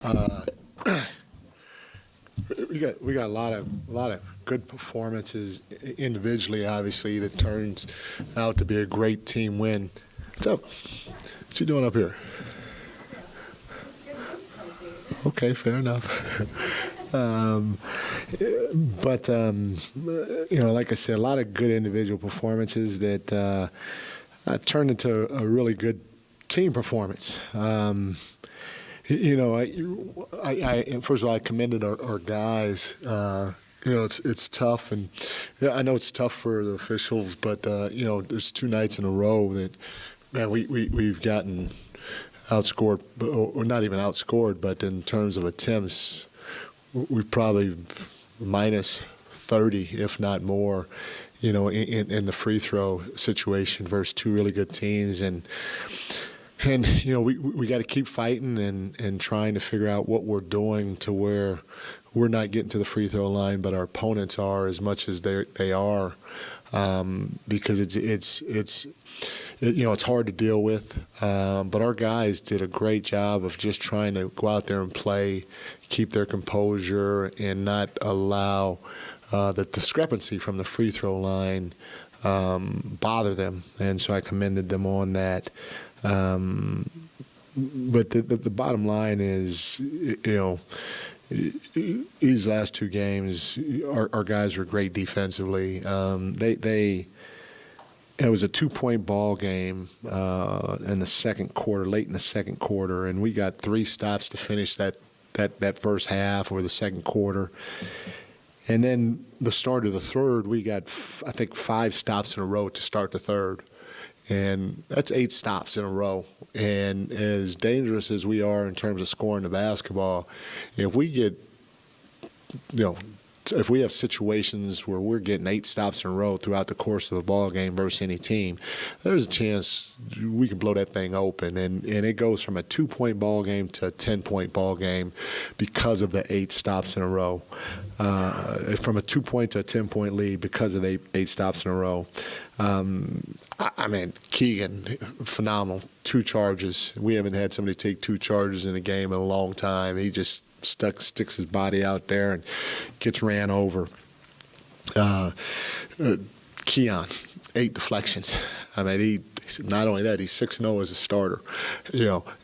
Uh, we got a lot of good performances individually, obviously, that turns out to be a great team win. What's up? What you doing up here? Okay, fair enough. um, but like I said, a lot of good individual performances that turned into a really good team performance. First of all, I commended our guys. It's tough, and yeah, I know it's tough for the officials, but there's two nights in a row that, man, we've gotten outscored, or not even outscored, but in terms of attempts, we probably minus 30, if not more, in the free throw situation versus two really good teams. And we got to keep fighting and trying to figure out what we're doing to where we're not getting to the free throw line, but our opponents are as much as they are, because it's hard to deal with. But our guys did a great job of just trying to go out there and play, keep their composure, and not allow the discrepancy from the free throw line bother them. And so I commended them on that. But the bottom line is, these last two games, our guys were great defensively. It was a 2-point ball game in the second quarter, late in the second quarter, and we got 3 stops to finish that first half or the second quarter. And then the start of the third, we got, I think, 5 stops in a row to start the third. And that's 8 stops in a row. And as dangerous as we are in terms of scoring the basketball, if we get, if we have situations where we're getting 8 stops in a row throughout the course of a ball game versus any team, there's a chance we can blow that thing open. And it goes from a 2-point ball game to a 10-point ball game because of the 8 stops in a row. From a 2-point to a 10-point lead because of the 8 stops in a row. I mean, Keegan, phenomenal. 2 charges. We haven't had somebody take 2 charges in a game in a long time. He just sticks his body out there and gets ran over. Keon, 8 deflections. I mean, not only that, he's 6-0 as a starter.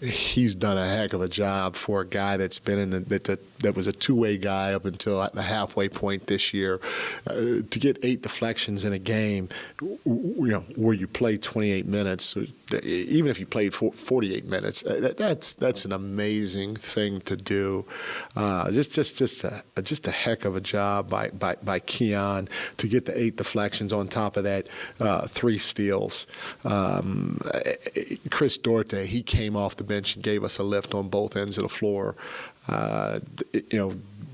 He's done a heck of a job for a guy that's been that was a two-way guy up until the halfway point this year. To get 8 deflections in a game, where you play 28 minutes, even if you played 48 minutes, that's an amazing thing to do. Just a heck of a job by Keon to get the 8 deflections on top of that, 3 steals. Chris Dorte, he came off the bench and gave us a lift on both ends of the floor.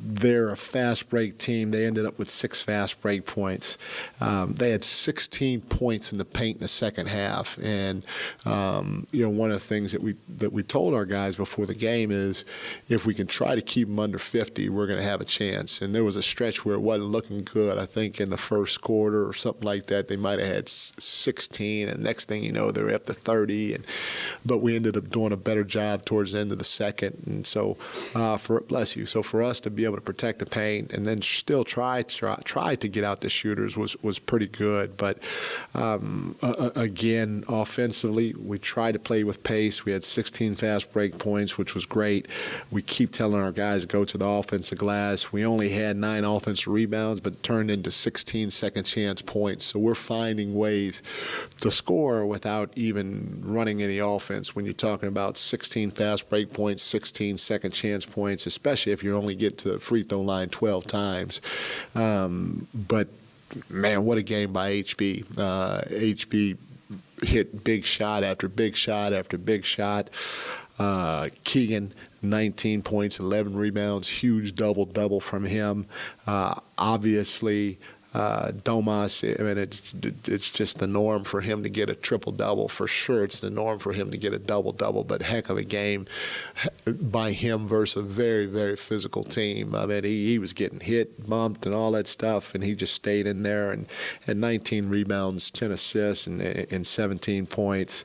They're a fast break team. They ended up with 6 fast break points. They had 16 points in the paint in the second half. And one of the things that we told our guys before the game is, if we can try to keep them under 50, we're going to have a chance. And there was a stretch where it wasn't looking good. I think in the first quarter or something like that, they might have had 16, and next thing you know, they were up to 30. But we ended up doing a better job towards the end of the second. And so, bless you. So for us to be able to protect the paint and then still try to get out the shooters was pretty good. But again, offensively, we tried to play with pace. We had 16 fast break points, which was great. We keep telling our guys to go to the offensive glass. We only had 9 offensive rebounds, but turned into 16 second chance points. So we're finding ways to score without even running any offense. When you're talking about 16 fast break points, 16 second chance points, especially if you only get to the free throw line 12 times. But, man, what a game by HB. HB hit big shot after big shot after big shot. Keegan, 19 points, 11 rebounds, huge double-double from him. Obviously, Domas, I mean, it's just the norm for him to get a triple-double. For sure, it's the norm for him to get a double-double, but heck of a game by him versus a very, very physical team. I mean, he was getting hit, bumped, and all that stuff, and he just stayed in there and had 19 rebounds, 10 assists, and 17 points.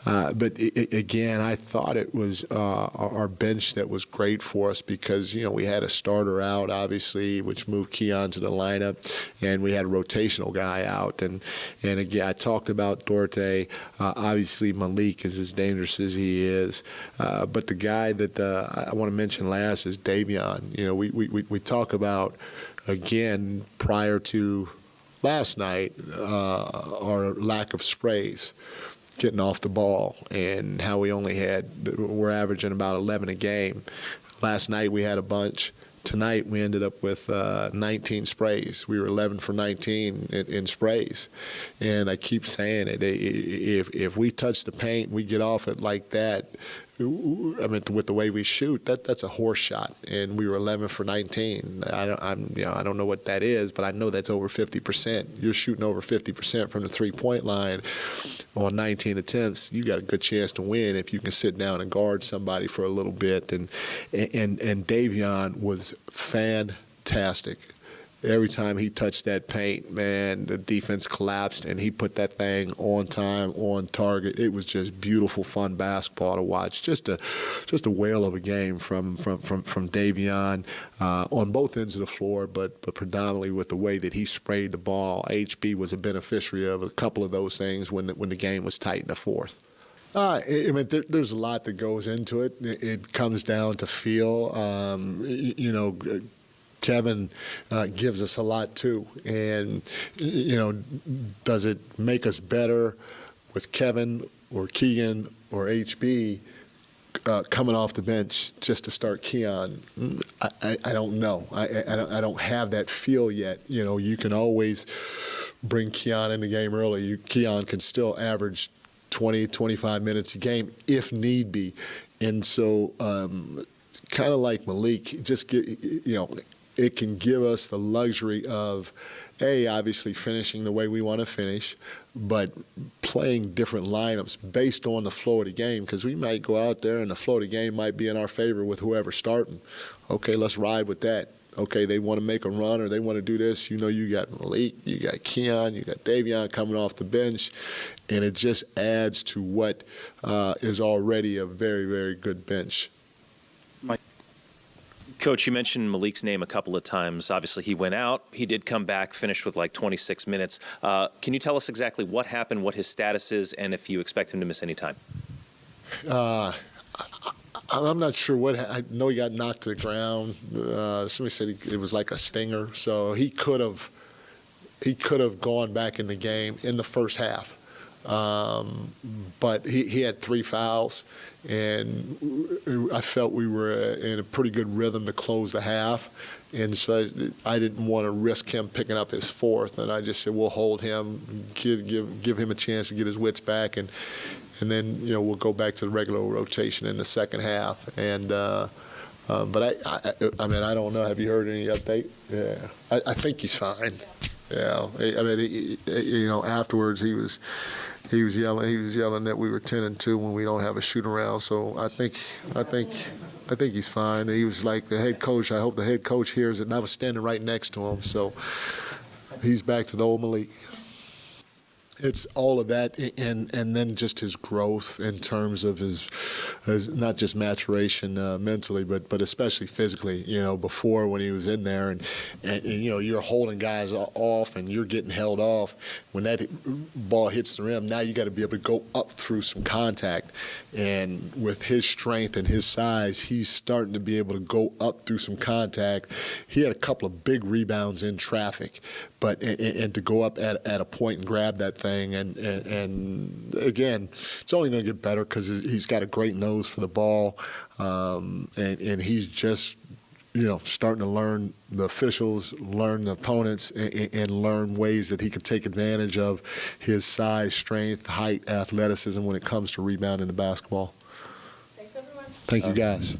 But again, I thought it was our bench that was great for us because, we had a starter out, obviously, which moved Keon to the lineup, and we had a rotational guy out. And again, I talked about Duarte. Obviously, Malik is as dangerous as he is. But the guy that I want to mention last is Davion. We talk about, again, prior to last night, our lack of sprays getting off the ball and how we're averaging about 11 a game. Last night we had a bunch. Tonight we ended up with 19 sprays. We were 11 for 19 in sprays. And I keep saying it, if we touch the paint, we get off it like that, I mean, with the way we shoot, that's a horse shot, and we were 11 for 19. I don't know what that is, but I know that's over 50%. You're shooting over 50% from the three-point line on 19 attempts. You got a good chance to win if you can sit down and guard somebody for a little bit. And Davion was fantastic. Every time he touched that paint, man, the defense collapsed, and he put that thing on time, on target. It was just beautiful, fun basketball to watch. Just a whale of a game from Davion on both ends of the floor, but predominantly with the way that he sprayed the ball. HB was a beneficiary of a couple of those things when the game was tight in the fourth. I mean, there's a lot that goes into it. It comes down to feel. Kevin gives us a lot too, and does it make us better with Kevin or Keegan or HB coming off the bench just to start Keon? I don't know. I don't have that feel yet. You can always bring Keon in the game early. Keon can still average 20, 25 minutes a game if need be, and so kind of like Malik, just get it can give us the luxury of, obviously finishing the way we want to finish, but playing different lineups based on the flow of the game, because we might go out there and the flow of the game might be in our favor with whoever's starting. Okay, let's ride with that. Okay, they want to make a run or they want to do this. You got Malik, you got Keon, you got Davion coming off the bench, and it just adds to what is already a very, very good bench. Coach, you mentioned Malik's name a couple of times. Obviously, he went out. He did come back, finished with like 26 minutes. Can you tell us exactly what happened, what his status is, and if you expect him to miss any time? I'm not sure what. I know he got knocked to the ground. Somebody said it was like a stinger, so he could have gone back in the game in the first half. But he had 3 fouls, and I felt we were in a pretty good rhythm to close the half, and so I didn't want to risk him picking up his 4th, and I just said we'll hold him, give him a chance to get his wits back, and then we'll go back to the regular rotation in the second half. And but I mean, I don't know. Have you heard any update? Yeah, I think he's fine. Yeah, I mean, afterwards he was yelling that we were 10-2 when we don't have a shoot around. So I think he's fine. He was like the head coach. I hope the head coach hears it. And I was standing right next to him, so he's back to the old Malik. It's all of that, and then just his growth in terms of his not just maturation mentally, but especially physically. Before when he was in there, and you're holding guys off and you're getting held off. When that ball hits the rim, now you got to be able to go up through some contact. And with his strength and his size, he's starting to be able to go up through some contact. He had a couple of big rebounds in traffic, but and to go up at a point and grab that thing. And again, it's only going to get better because he's got a great nose for the ball, and he's just starting to learn the officials, learn the opponents, and learn ways that he can take advantage of his size, strength, height, athleticism when it comes to rebounding the basketball. Thanks, everyone. Thank you, guys.